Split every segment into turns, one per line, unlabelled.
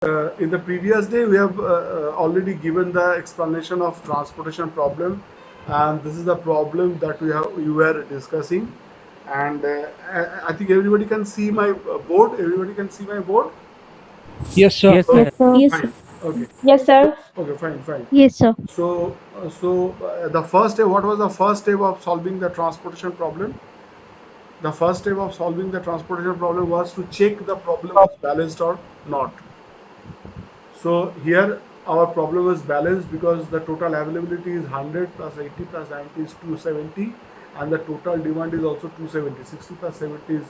In the previous day, we have already given the explanation of transportation problem, and this is the problem that we were discussing. And I think everybody can see my board. Everybody can see my board.
Yes, sir.
Yes,
Okay,
sir.
Yes, sir.
Yes,
fine. Okay,
yes,
so
sir.
okay, fine, fine.
Yes, sir.
So the first step. What was the first step of solving the transportation problem? The first step of solving the transportation problem was to check the problem was balanced or not. So here our problem is balanced because the total availability is 100 plus 80 plus 90 is 270, and the total demand is also 270. 60 plus 70 is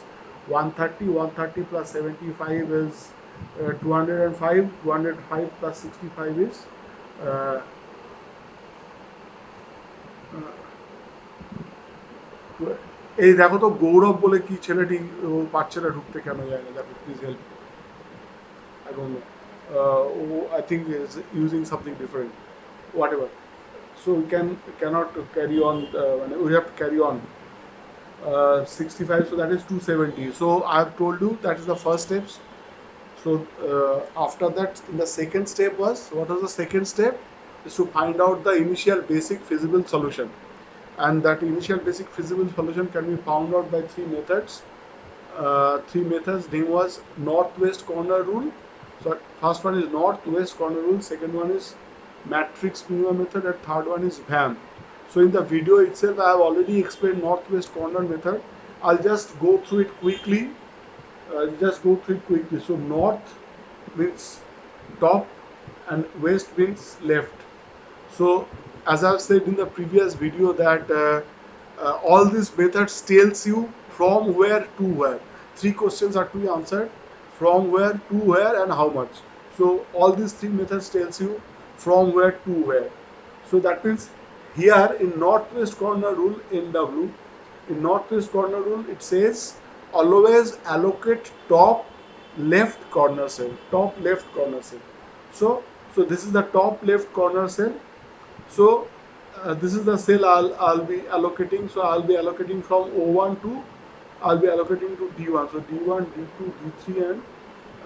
130. 130 plus 75 is 205. 205 plus 65 is uh, এই দেখো তো গৌরব বলে কি ছেলেটি ও পারছে না ঢুকতে কেন যায় না দেখো please help I don't know. I think is using something different. Whatever. So we cannot carry on. We have to carry on. 65. So that is 270. So I have told you that is the first steps. So after that, in the second step was what was the second step? Is to find out the initial basic feasible solution, and that initial basic feasible solution can be found out by three methods. Three methods. Name was northwest corner rule. So first one is northwest corner rule. Second one is matrix minimum method, and third one is VAM. So in the video itself, I have already explained northwest corner method. I'll just go through it quickly. So north means top, and west means left. So as I've said in the previous video that all these methods tells you from where to where. Three questions are to be answered: from where to where and how much. So all these three methods tells you from where to where. So that means here in northwest corner rule NW, in northwest corner rule it says always allocate top left corner cell. Top left corner cell. So this is the top left corner cell. So this is the cell I'll be allocating. So I'll be allocating from O1 to I'll be allocating to D1. So D1, D2, D3,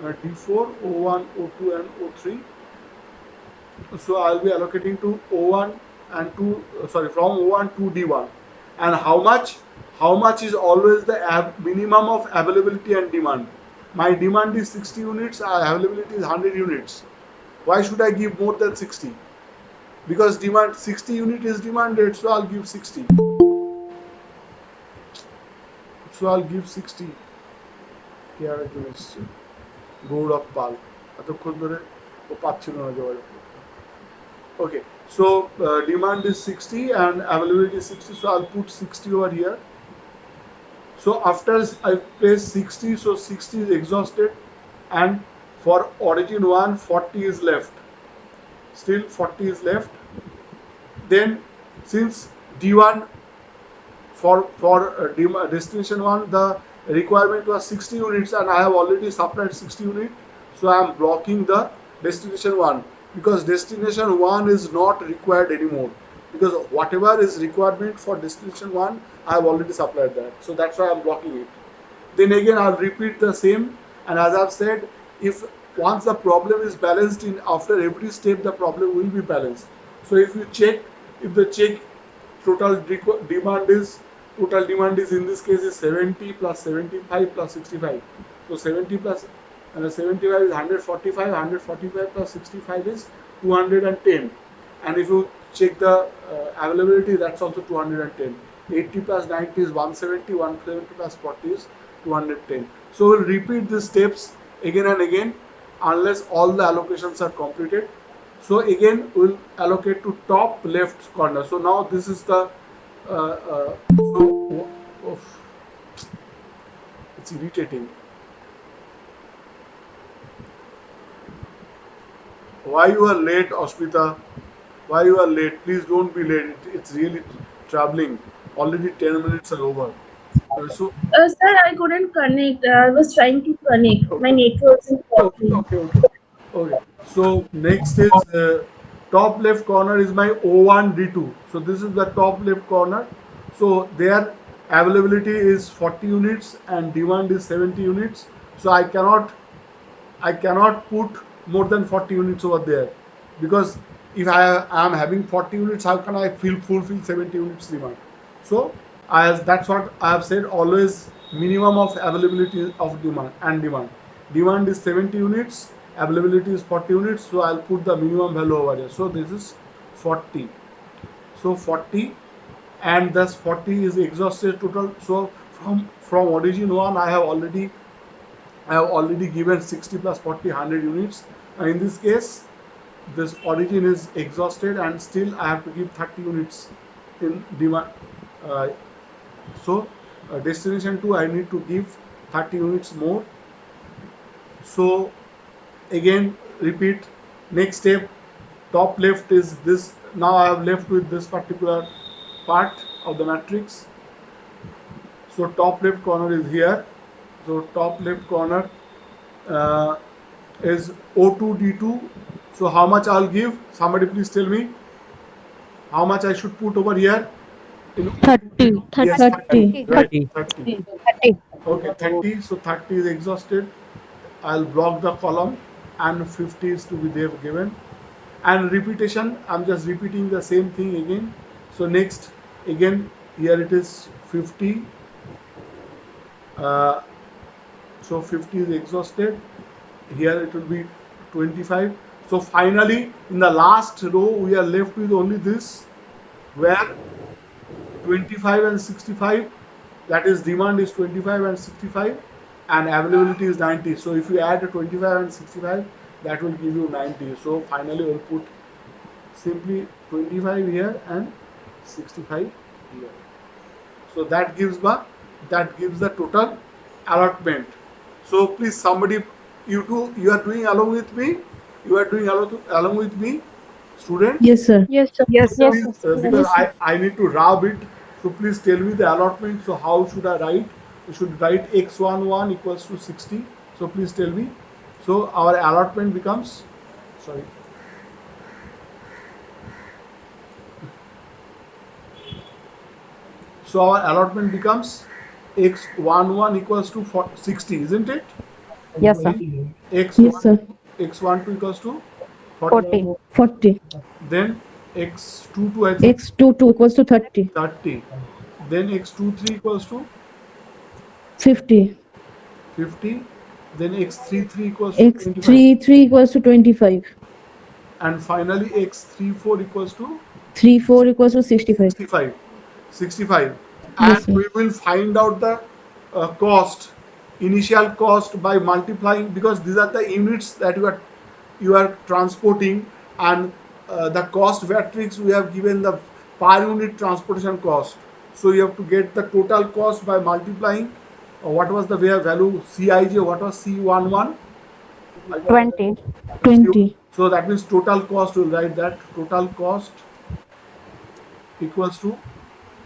and D4, O1, O2, and O3. So I'll be allocating to O1 and from O1 to D1. And how much? How much is always the minimum of availability and demand? My demand is 60 units, availability is 100 units. Why should I give more than 60? Because demand 60 unit is demanded, so I'll give 60. So I'll give 60. কে আরেকজন এসছে গৌরব পাল এতক্ষণ ধরে ও পাচ্ছিল না যোগাযোগ করতে okay so demand is 60 and availability is 60 so I'll put 60 over here so after I place 60 so 60 is exhausted and for origin 1 40 is left still 40 is left then since D1 for destination 1 the requirement was 60 units and I have already supplied 60 units so I am blocking the destination 1 because destination 1 is not required anymore because whatever is requirement for destination 1 I have already supplied that so that's why I am blocking it then again I'll repeat the same and as I've said if once the problem is balanced in after every step the problem will be balanced so if you check if the check total demand is total demand is in this case is 70 plus 75 plus 65 so 70 plus 75 is 145 145 plus 65 is 210 and if you check the availability that's also 210 80 plus 90 is 170 170 plus 40 is 210 so we'll repeat these steps again and again unless all the allocations are completed so again we'll allocate to top left corner so now this is the it's irritating why you are late Ospita why you are late please don't be late it's really traveling already 10 minutes are over so
Sir, I couldn't connect. I was trying to connect. My
okay
network is
okay
working.
okay okay okay so next is top left corner is my O1 D2 so this is the top left corner so their availability is 40 units and demand is 70 units so I cannot put more than 40 units over there, because if I am having 40 units, how can I fulfill 70 units demand? So as that's what I have said, always minimum of availability of demand is 70 units, availability is 40 units, so I'll put the minimum value over here. So this is 40. So 40, and thus 40 is exhausted total. So from origin 1, I have already given 60 plus 40 100 units. And in this case, this origin is exhausted, and still I have to give 30 units in demand. Uh, so destination 2, I need to give 30 units more. So again repeat, next step, top left is this. Now I have left with this particular part of the matrix. So top left corner is here. So top left corner uh, is O2D2. So how much I'll give? Somebody please tell me how much I should put over here. In
30.
yes, 30.
30.
30.
Right,
30.
30.
30.
Okay, 30. So 30 is exhausted. I'll block the column, and 50 is to be there given. And repetition, I'm just repeating the same thing again. So next, again, here it is 50. Uh, so 50 is exhausted. Here it will be 25. So finally, in the last row, we are left with only this, where 25 and 65, that is demand is 25 and 65, and availability is 90. So if you add 25 and 65, that will give you 90. So finally we'll put simply 25 here and 65 here. So that gives the total allotment. So please somebody, you are doing along with me, along with me, student.
Yes, sir.
Yes, sir.
Yes, sir.
Please, because
Yes, sir.
I need to rub it, so please tell me the allotment. So how should I write? We should write x11 equals to 60. So please tell me. So our allotment becomes, sorry. So our allotment becomes x11 equals to 60, isn't it?
Yes, sir.
Yes,
x1
sir.
x12 equals to
40.
40.
40.
Then x22 I think
X22 equals to 30.
30. Then x23 equals to
50.
50. Then x33 equals to 25.
X33 equals to 25.
And finally x34 equals to
34 equals to 65.
65. 65.
Yes,
And
sir.
we will find out the cost, initial cost, by multiplying, because these are the units that you are transporting, and the cost matrix we have given the per unit transportation cost. So you have to get the total cost by multiplying what was the value Cij, what was C11.
20.
20.
So that means total cost, will write that total cost equals to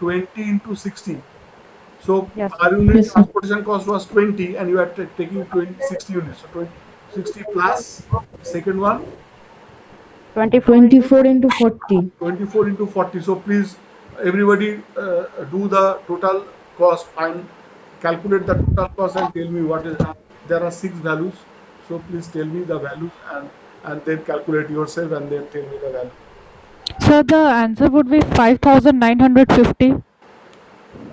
20 into 60. So
Yes, sir.
per unit
Yes, sir.
transportation cost was 20, and you are taking 60 units. So 20, 60 plus second one
24 into
24 into 40.
24 into 40. So please everybody do the total cost, and calculate the total cost and tell me what is. There are 6 values. So please tell me the values, and then calculate yourself and then tell me the value.
So the answer would be 5,950.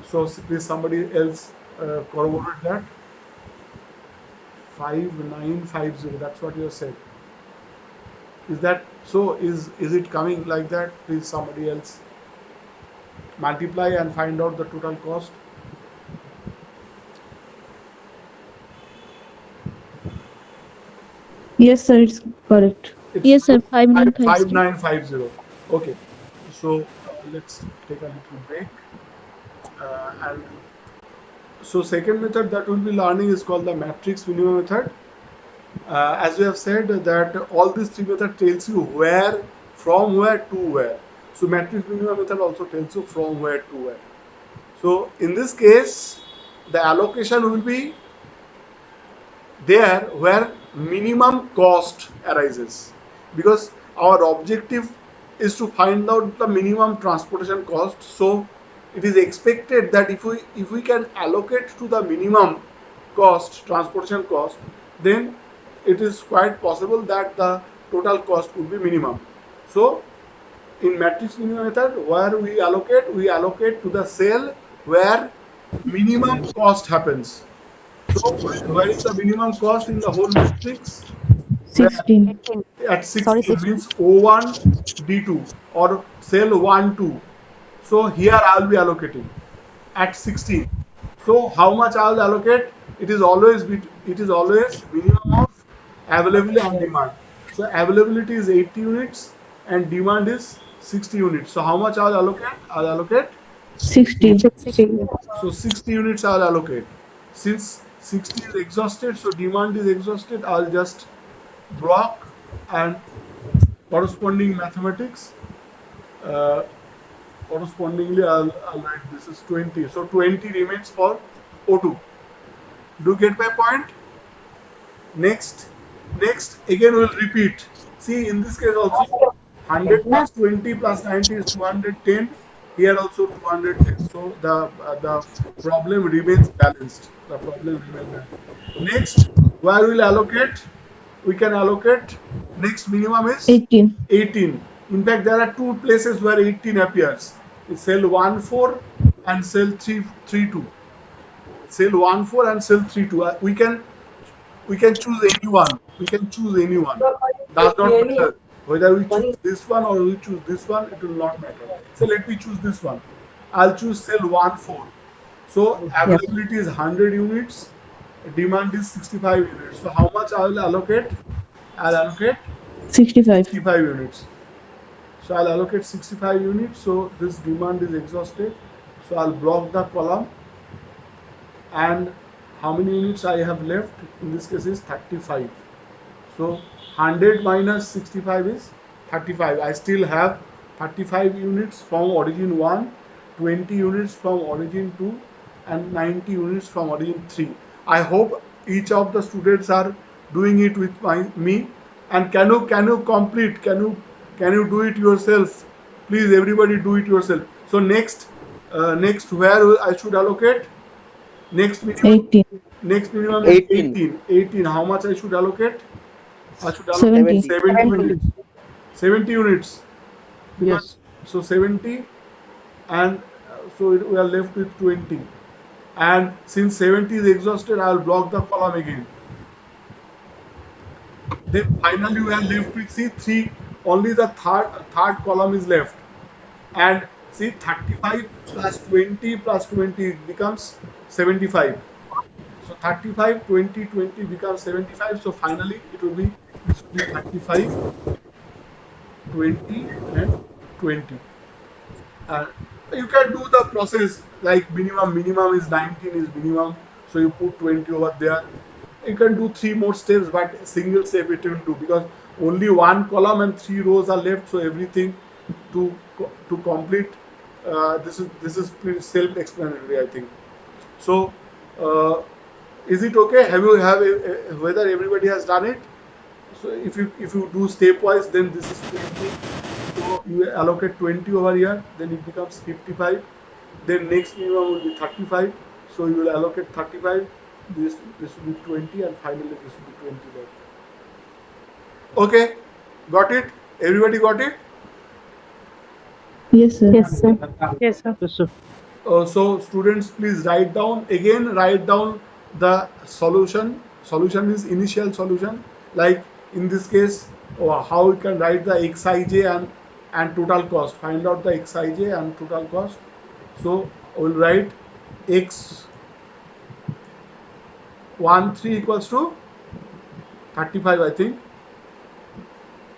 So please somebody else corroborate that. 5950. That's what you said. Is that so? Is it coming like that? Please somebody else multiply and find out the total cost.
Yes, sir. It's correct.
It's
Yes, sir. 5950.
5950. Okay. So let's take a little break. And so second method that we'll be learning is called the matrix minimum method. As we have said that all these three methods tells you where, from where to where. So matrix minimum method also tells you from where to where. So in this case, the allocation will be there where minimum cost arises, because our objective is to find out the minimum transportation cost. So it is expected that if we can allocate to the minimum cost, transportation cost, then it is quite possible that the total cost would be minimum. So in matrix minimum method, where we allocate to the cell where minimum cost happens. So where is the minimum cost in the whole matrix? Where
16.
18.
at
Sorry,
16
16.
means O1 D2 or cell 1 2. So here I will be allocating at 16. So how much I will allocate? It is always minimum of availability and demand. So availability is 80 units and demand is 60 units. So how much I will allocate? I will allocate
60.
60.
so 60 units I'll allocate. Since 60 is exhausted, so demand is exhausted, I'll just block and corresponding mathematics. Uh, Correspondingly, I'll write this is 20. So 20 remains for O2. Do you get my point? Next, again we'll repeat. See, in this case also 100 plus 20 plus 90 is 210. Here also 210. So the problem remains balanced. The problem remains balanced. Next, where we'll allocate? We can allocate. Next minimum is
18.
18. In fact, there are two places where 18 appears. It's cell 1 4 and cell 3 3 2. Cell 1 4 and cell 3 2. We can choose anyone. We can choose anyone. Does not matter whether we choose this one or we choose this one. It will not matter. So let me choose this one. I'll choose cell 1 4. So
Yes.
availability is 100 units. Demand is 65 units. So how much I will allocate? I'll allocate
65.
65 units. So I'll allocate 65 units. So this demand is exhausted. So I'll block the column. And how many units I have left? In this case is 35. So 100 minus 65 is 35. I still have 35 units from origin 1, 20 units from origin 2 and 90 units from origin 3. I hope each of the students are doing it with me. And can you complete? Can you do it yourself? Please, everybody do it yourself. So next where I should allocate? Next minimum
18.
is
18.
18. 18. How much I should allocate? I should allocate
70.
70
70.
units. 70 units.
Yes.
So 70 and so we are left with 20. And since 70 is exhausted, I will block the column again. Then finally we are left with see 3. Only the third column is left. And see 35 plus 20 plus 20 becomes 75. So 35, 20, 20 becomes 75. So finally it will be 35, 20 and 20. And you can do the process like minimum is 19 is minimum. So you put 20 over there. You can do 3 more steps, but single step it will do because only 1 column and 3 rows are left. So everything to complete this is pretty self-explanatory, I think. So is it okay? Whether everybody has done it? So if you do stepwise, then this is 20. So you allocate 20 over here, then it becomes 55. Then next minimum will be 35. So you will allocate 35. This will be 20, and finally this will be 20 there. Okay, got it? Everybody got it?
Yes, sir.
Yes, sir.
Yes, sir.
Yes, sir.
So students, please write down the solution. Solution is initial solution. Like in this case, how we can write the Xij and total cost. Find out the Xij and total cost. So we'll write X13 equals to 35, I think.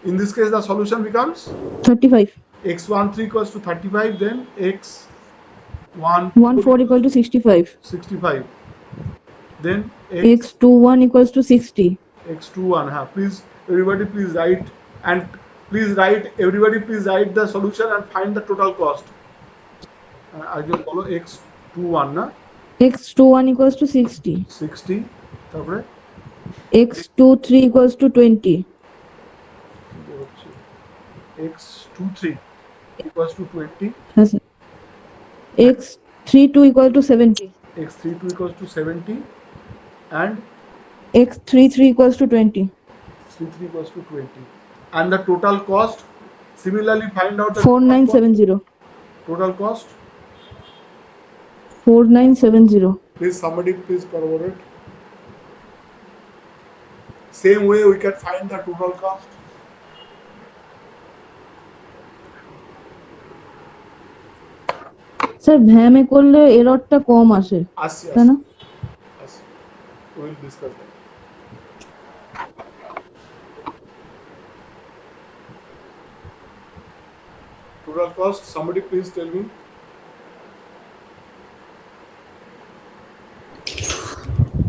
In this case, the solution becomes
35.
X13 equals to 35, then X14
14 equal to 65.
65. Then
X21 equals to 60.
X21. Please, everybody, please write and everybody, please write the solution and find the total cost. I just follow X21 na
X21 equals to 60.
60. তারপরে
X23 equals to 20.
X23 equals to 20.
Yes, sir. X32 equal to 70.
X32 equals to 70 and
X33 equals to 20.
33 equals to 20. And the total cost, similarly find out the
4970.
total cost.
4970.
Please somebody please corroborate. Same way we can find the total cost.
Sir ভ্যামে করলে এররটা কম আসে
আসছি
তাই না?
আসছি we will discuss that. Total cost, somebody please tell me.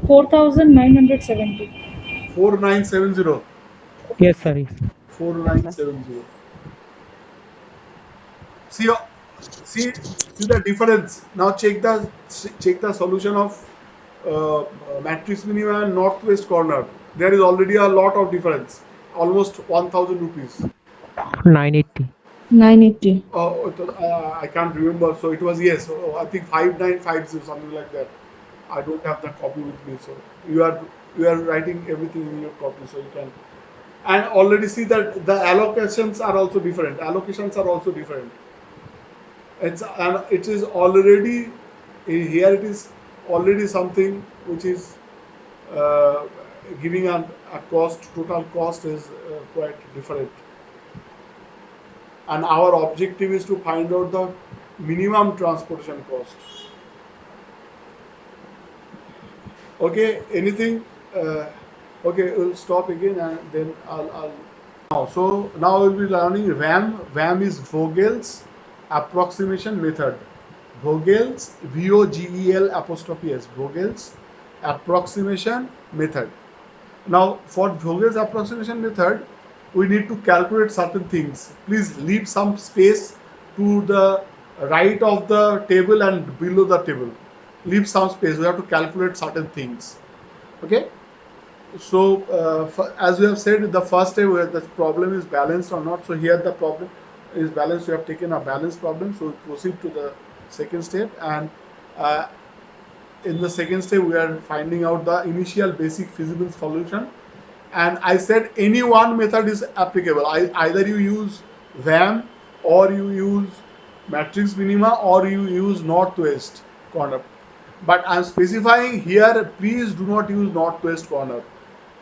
4,970.
4970.
Yes, sir. Yes.
4970. See, see the difference. Now check the solution of matrix minima and northwest corner. There is already a lot of difference, almost 1000 rupees.
980.
980.
I can't remember. So it was, yes. I think 5950, something like that. I don't have that copy with me. So you are writing everything in your copy, so you can. And already see that the allocations are also different. Allocations are also different. It is already here. It is already something which is giving a cost. Total cost is quite different. And our objective is to find out the minimum transportation cost. Okay, anything? Okay, we'll stop again and then I'll so now we'll be learning VAM. VAM is Vogel's approximation method. Vogel's VOGEL apostrophe S. Vogel's approximation method. Now for Vogel's approximation method, we need to calculate certain things. Please leave some space to the right of the table and below the table. Leave some space. We have to calculate certain things. Okay. So as we have said, the first step where the problem is balanced or not. So here the problem is balanced. We have taken a balanced problem. So we proceed to the second step, and in the second step we are finding out the initial basic feasible solution. And I said any one method is applicable. Either you use VAM, or you use matrix minima, or you use northwest corner. But I am specifying here, please do not use northwest corner.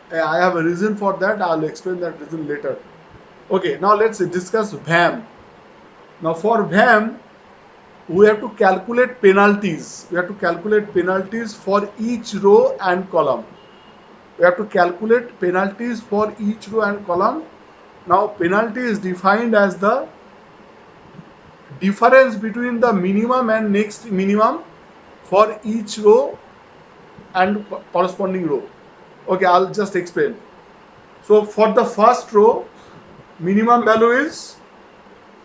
I have a reason for that. I'll explain that reason later. Okay, now let's discuss VAM. Now for VAM, we have to calculate penalties. We have to calculate penalties for each row and column. We have to calculate penalties for each row and column. Now penalty is defined as the difference between the minimum and next minimum for each row and corresponding row. Okay, I'll just explain. So for the first row, minimum value is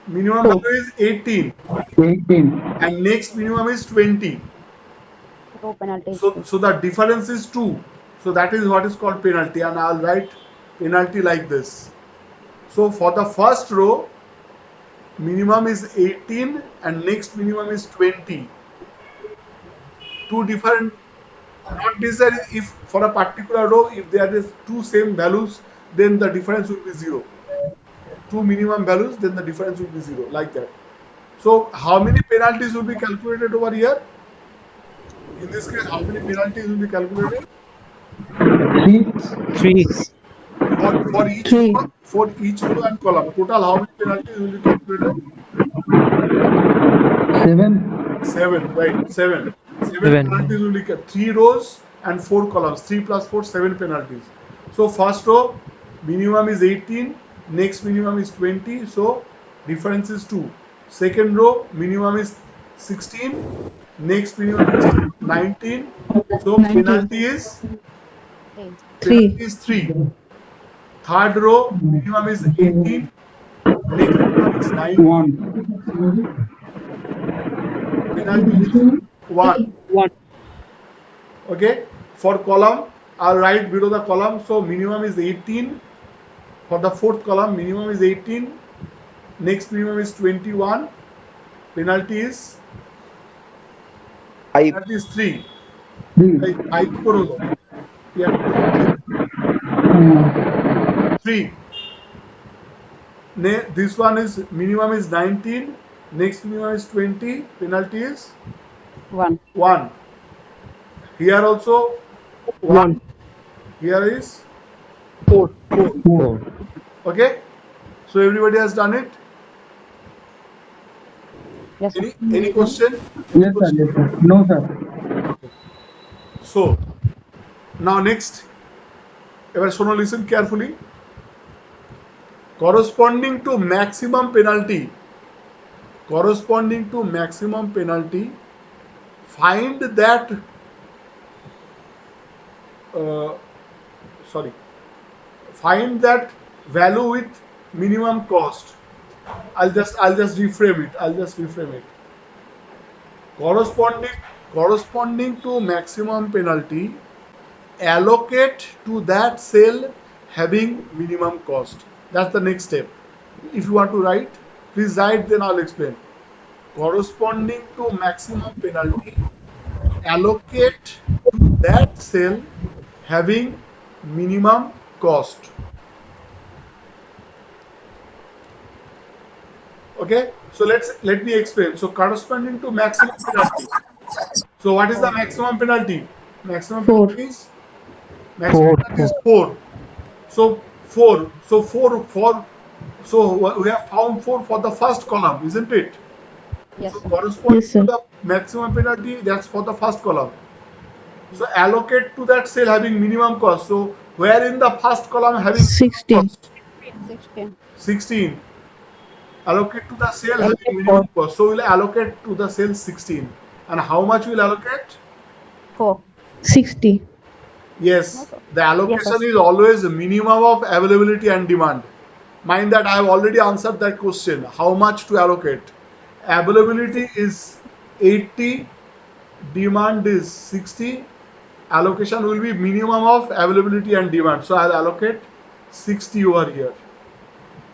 18. And next minimum is 20.
Row penalty.
So the difference is 2. So that is what is called penalty, and I'll write penalty like this. So for the first row, minimum is 18 and next minimum is 20. Two different, not necessarily if for a particular row, if there is two same values, then the difference will be 0. Two minimum values, then the difference will be 0, like that. So how many penalties will be calculated over here? In this case, how many penalties will be calculated?
3.
For each row and column. Total how many penalties will be calculated? 7, right? 7 penalties will be 3 rows and 4 columns. 3 plus 4, 7 penalties. So first row minimum is 18, next minimum is 20, so difference is 2. Second row minimum is 16, next minimum is 19, so
19.
penalty is 3. Third row minimum is 18, next minimum is 19, penalty is 1. Okay, for column I'll write below the column. So minimum is 18. For the fourth column, minimum is 18, next minimum is 21, penalty is 3. 3. This one is minimum is 19. Next minimum is 20. Penalty is
1.
1. Here also 1. Here is 4. 4. Okay. So everybody has done it.
Yes, sir.
Any question?
Yes, sir. Yes, sir. No, sir.
So now next, ever shono, listen carefully. Corresponding to maximum penalty, find that find that value with minimum cost. I'll just reframe it. Corresponding to maximum penalty, allocate to that cell having minimum cost. That's the next step. If you want to write, please write, then I'll explain. Corresponding to maximum penalty, allocate to that cell having minimum cost. Okay, so let me explain. So corresponding to maximum penalty. So what is the maximum penalty? Maximum
4.
penalty is 4. So 4. So we have found 4 for the first column, isn't it?
Yes,
So
sir.
corresponding
Yes, sir.
to the maximum penalty, that's for the first column. So allocate to that cell having minimum cost. So where in the first column having
16.
cost?
16.
16. Allocate to the cell having
Allocate
minimum cost. So we'll allocate to the cell 16. And how much will allocate?
4.
60.
Yes, the allocation
sir.
is always a minimum of availability and demand. Mind that I have already answered that question. How much to allocate? Availability is 80, demand is 60. Allocation will be minimum of availability and demand. So I'll allocate 60 over here.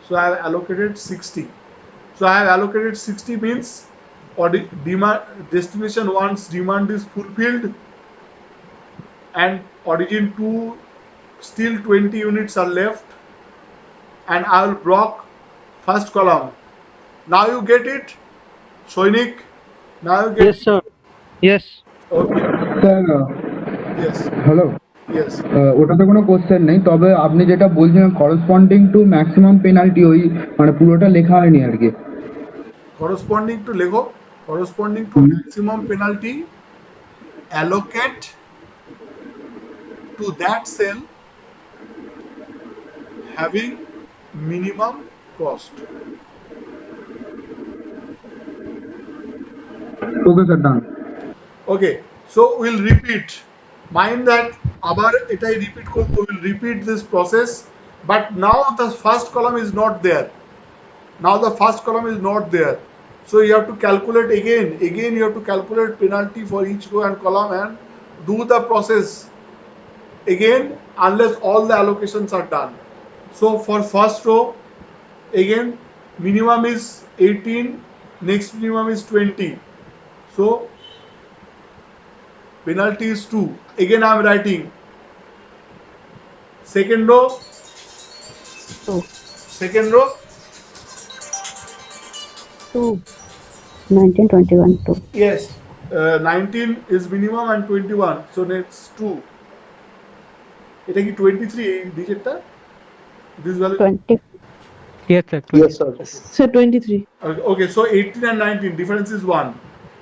So I have allocated 60. So I have allocated 60 means demand, destination 1's demand is fulfilled, and origin 2 still 20 units are left, and I will block first column. Now you get it, Soinik? Now you get
Yes, sir. Yes.
Okay.
Sir
Yes.
Hello
Yes.
ওটাতে কোনো question নেই, তবে আপনি যেটা বলছেন corresponding two maximum penalty, ওই মানে পুরোটা লেখা হয়নি আর কি।
Corresponding to Lego, corresponding to maximum penalty, allocate to that cell having minimum cost.
Okay sir, done.
Okay, so we'll repeat. Mind that abar etai repeat korbo, we'll repeat this process, but now the first column is not there. Now the first column is not there. So you have to calculate again. You have to calculate penalty for each row and column and do the process again unless all the allocations are done. So for first row, again minimum is 18, next minimum is 20. So penalty is 2. Again I am writing. Second row.
2. 2. 19, 21, 2.
Yes. 19 is minimum and 21. So next 2. এটা কি 23 এই ডিজিটটা? This value
20.
Yes, sir.
Sir, 23.
Okay, so 18 and 19 difference is 1,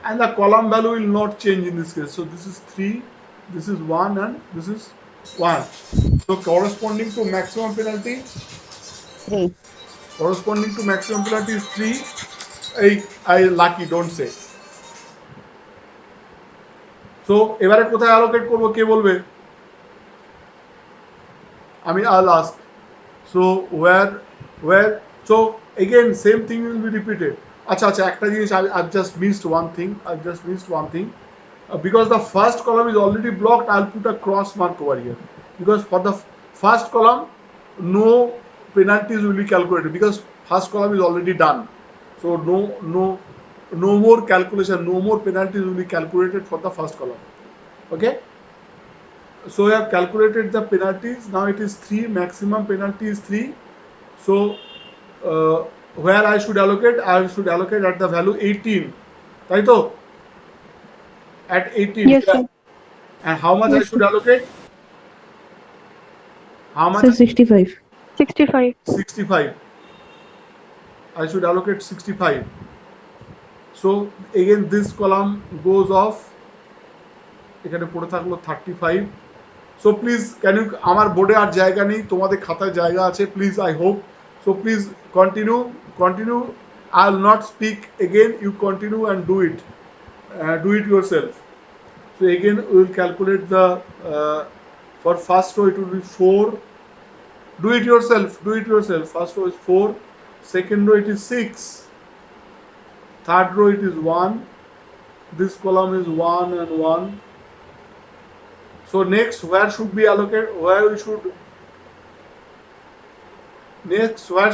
and the column value will not change in this case. So this is 3, this is 1, and this is 1. So corresponding to maximum penalty,
3.
corresponding to maximum penalty is 3. I lucky, don't say. So এবারে কোথায় allocate করব কে বলবে? I'll ask. So where so again same thing will be repeated. Acha একটা জিনিস I've just missed one thing. Because the first column is already blocked, I'll put a cross mark over here, because for the first column no penalties will be calculated because first column is already done. So no more calculation, no more penalties will be calculated for the first column. Okay, So we have calculated the penalties. Now it is 3. Maximum penalty is 3. So where I should allocate? I should allocate at the value 18. Right? At 18.
Yes, sir.
And how much I
Yes,
should
sir.
allocate? How much?
Sir, 65.
65.
65. I should allocate 65. So again this column goes off. এখানে পড়ে থাকলো 35. So please can you আমার বোর্ডে আর জায়গা নেই, তোমাদের খাতায় জায়গা আছে, please I hope. So please continue. I'll not speak again, you continue and do it yourself. So again we will calculate the for first row it will be 4. Do it yourself. First row is 4, second row it is 6, third row it is 1, this column is 1 and 1. So next where should we allocate? Where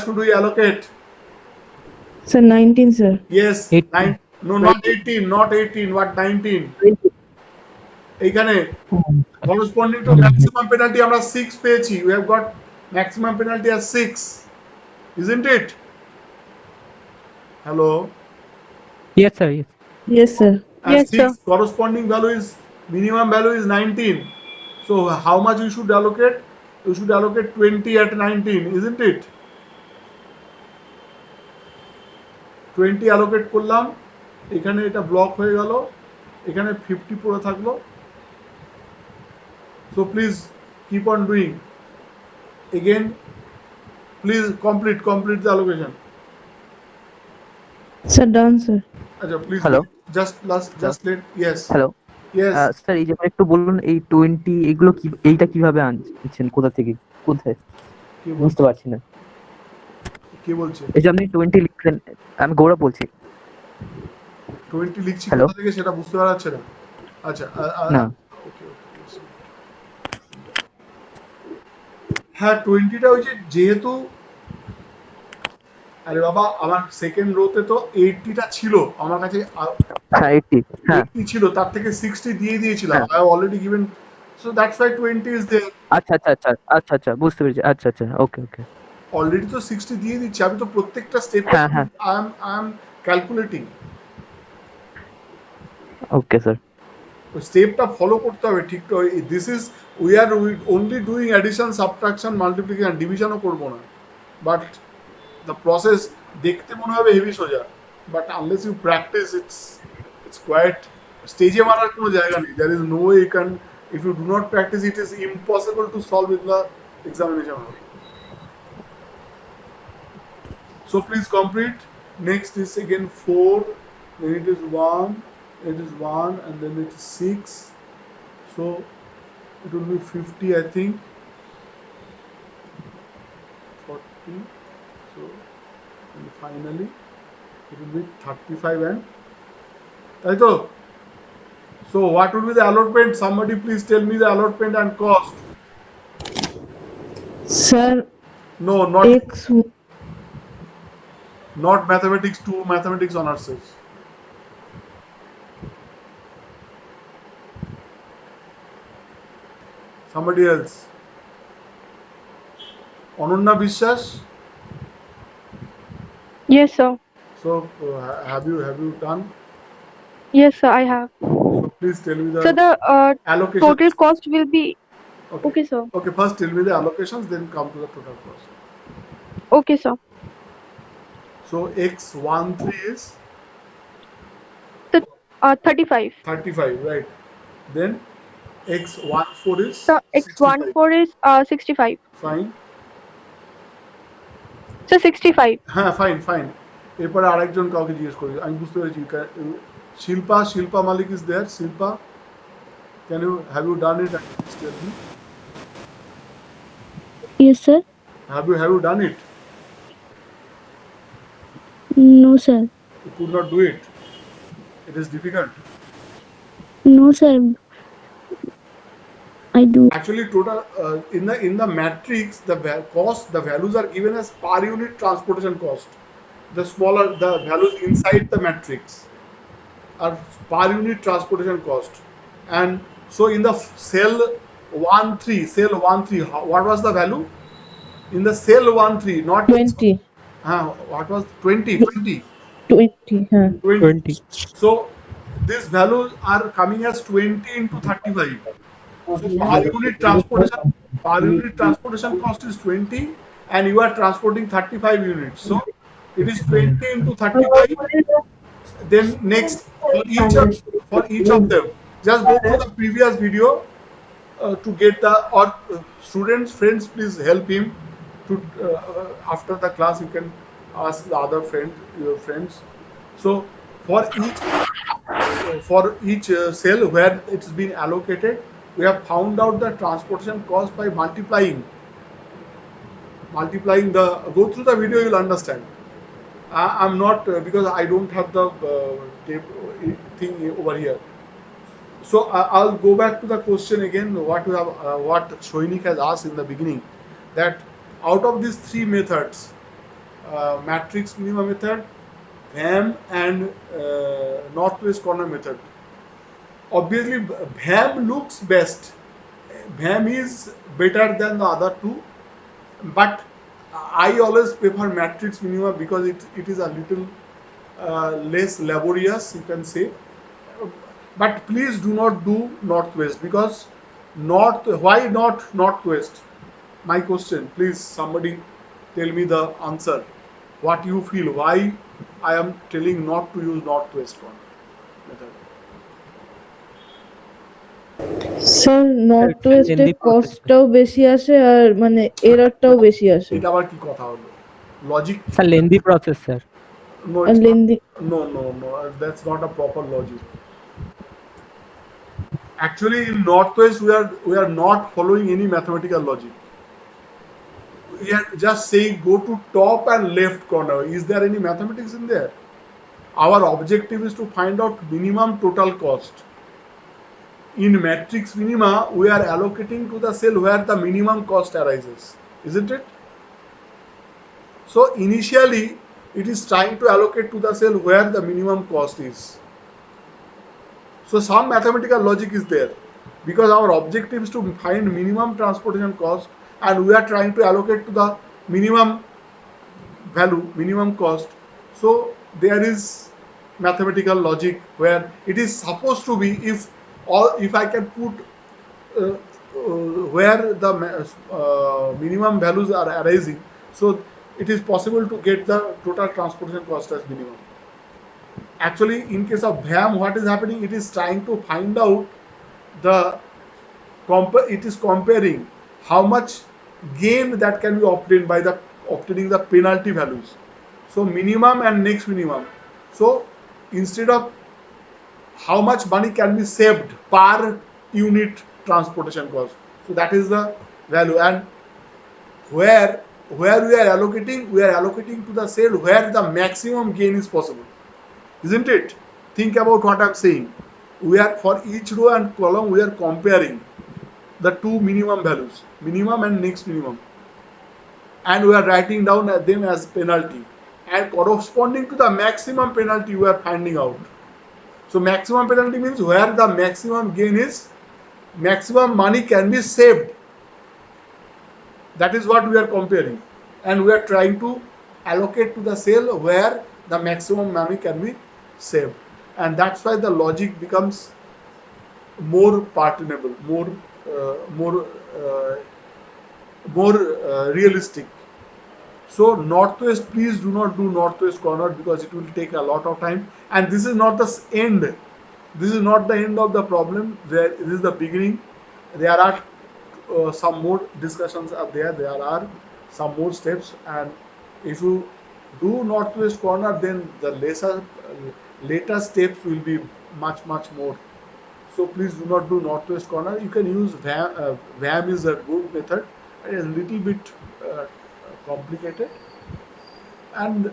should we allocate?
Sir, 19, sir.
Yes,
18.
no, not 18, what 19? এইখানে corresponding to maximum penalty আমরা 6 পেয়েছি. We have got maximum penalty as 6, isn't it? Hello.
Yes, sir. Yes.
Yes, sir.
And
Yes,
6
sir.
corresponding value is minimum value is 19. So how much you should allocate? You should allocate 20 at 19, isn't it? 20 allocate করলাম, এখানে এটা block হয়ে গেল, এখানে 50 পড়ে থাকলো. So please keep on doing. Again, please complete the allocation.
Sir, done, sir.
আচ্ছা, please
Hello?
just let yes.
Hello
Yes.
Sir, এই যে একটু বলুন, এই 20 এগুলো কি, এইটা কিভাবে আনছেন, কোথা থেকে কোথায়,
কি
বুঝতে পারছি না।
বলছে?
এই যে আপনি 20 লিখলেন, আমি গৌরব বলছি।
20 লিখছি
Hello?
কোথা থেকে সেটা বুঝতে পারছে না? আচ্ছা,
না।
ওকে। হ্যাঁ, 20টা ওই যেহেতু আরে বাবা আমার সেকেন্ড রোতে তো 80টা ছিল আমার কাছে,
হ্যাঁ 80, হ্যাঁ
80 ছিল, তার থেকে 60 দিয়ে দিয়েছিলাম। I have already given, so that's why 20 is there.
আচ্ছা বুঝতে পেরেছি। আচ্ছা ওকে
অলরেডি তো 60 দিয়ে দিচ্ছি আমি, তো প্রত্যেকটা স্টেপে
হ্যাঁ
I am calculating.
Okay sir.
স্টেপটা ফলো করতে হবে ঠিক তো। This is we are only doing addition, subtraction, multiplication, ডিভিশনও করবো না। বাট দ্য প্রসেস দেখতে মনে হবে হেভি সোজা, but unless you practice it's quite, স্টেজে মারার কোনো জায়গা নেই। There is no way you can, if you do not practice it is impossible to solve in the examination hall. So please complete. Next is again 4, then it is 1, and then it is 6. So it will be 50, I think. 40. So and finally it will be 35 and right. So what will be the allotment? Somebody please tell me the allotment and cost.
Sir,
No, not
X.
mathematics 2, mathematics honors. Somebody else. Ananya Bishwas.
Yes, sir.
So have you done?
Yes, sir, I have.
So please tell me the
So the
allocation.
total cost will be
Okay.
okay, sir.
Okay, first tell me the allocations, then come to the total cost.
Okay, sir.
So X13 is
35.
35, right? Then X14 is
So
65.
X14 is 65.
Fine.
So 65.
হ্যাঁ, fine. এরপরে আরেকজন কাউকে জিজ্ঞেস করি, আমি বুঝতে পেরেছি। Shilpa Malik is there. Shilpa, can you have you done it? Tell me.
Yes, sir.
Have you done it?
No, sir.
You could not do it. It is difficult.
No, sir. I do.
Actually, total in the matrix, the values are given as per unit transportation cost. The smaller the values inside the matrix are per unit transportation cost, and so in the cell 1 3 cell 1 3, what was the value in the cell 1 3, not
20.
what was 20
20.
20.
20.
So these values are coming as 20 into 35. So per unit transportation cost is 20, and you are transporting 35 units. So it is 20 into 35. Then next, for each of them, just go through the previous video to get the, or students, friends, please help him to after the class you can ask the other friends, your friends. So for each cell where it's been allocated, we have found out the transportation cost by multiplying the, go through the video, you'll understand. I'm not because I don't have the thing over here. So I'll go back to the question again. What Shoinik has asked in the beginning, that out of these three methods, matrix minima method, VAM, and northwest corner method. Obviously, VAM looks best. VAM is better than the other two, but I always prefer matrix minima because it is a little less laborious, you can say. But please do not do northwest, because why not northwest? My question, please somebody tell me the answer. What you feel, why I am telling not to use northwest one method?
Sir নর্থ ওয়েস্টে কস্টটাও বেশি আসে আর মানে এররটাও বেশি আসে
এটা আবার কি কথা হলো? Logic?
Sir, lengthy process, sir.
No,
আর
it's not.
Lengthy
No. That's not a proper logic. Actually, in northwest we are not following any mathematical logic. We are just saying go to top and left corner. Is there any mathematics in there? Our objective is to find out minimum total cost. In matrix minima, we are allocating to the cell where the minimum cost arises, isn't it? So initially, it is trying to allocate to the cell where the minimum cost is. So some mathematical logic is there, because our objective is to find minimum transportation cost, and we are trying to allocate to the minimum value, minimum cost. So there is mathematical logic where it is supposed to be, if I can put where the minimum values are arising, so it is possible to get the total transportation cost as minimum. Actually, in case of VAM, what is happening? It is trying to find out it is comparing how much gain that can be obtained by obtaining the penalty values. So minimum and next minimum. So instead of how much money can be saved per unit transportation cost, so that is the value. And where we are allocating to the cell where the maximum gain is possible, isn't it? Think about what I'm saying. We are, for each row and column, we are comparing the two minimum values, minimum and next minimum, and we are writing down them as penalty, and corresponding to the maximum penalty we are finding out. So maximum penalty means where the maximum gain is, maximum money can be saved. That is what we are comparing, and we are trying to allocate to the cell where the maximum money can be saved. And that's why the logic becomes more pardonable, more realistic. So northwest, please do not do northwest corner, because it will take a lot of time, and this is not the end. This is not the end of the problem. This is the beginning. There are some more discussions up there. There are some more steps, and if you do northwest corner, then the later steps will be much more. So please do not do northwest corner. You can use VAM. VAM is a good method. It is a little bit complicated, and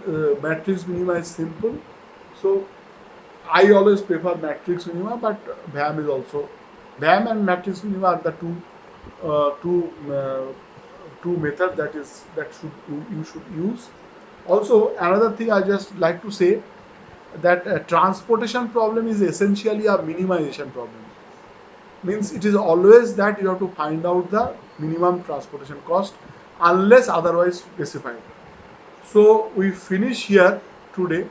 matrix minima is simple. So I always prefer matrix minima, but VAM and matrix minima are the two methods that you should use. Also, another thing I just like to say, that transportation problem is essentially a minimization problem. means it is always that you have to find out the minimum transportation cost unless otherwise specified. So we finish here today.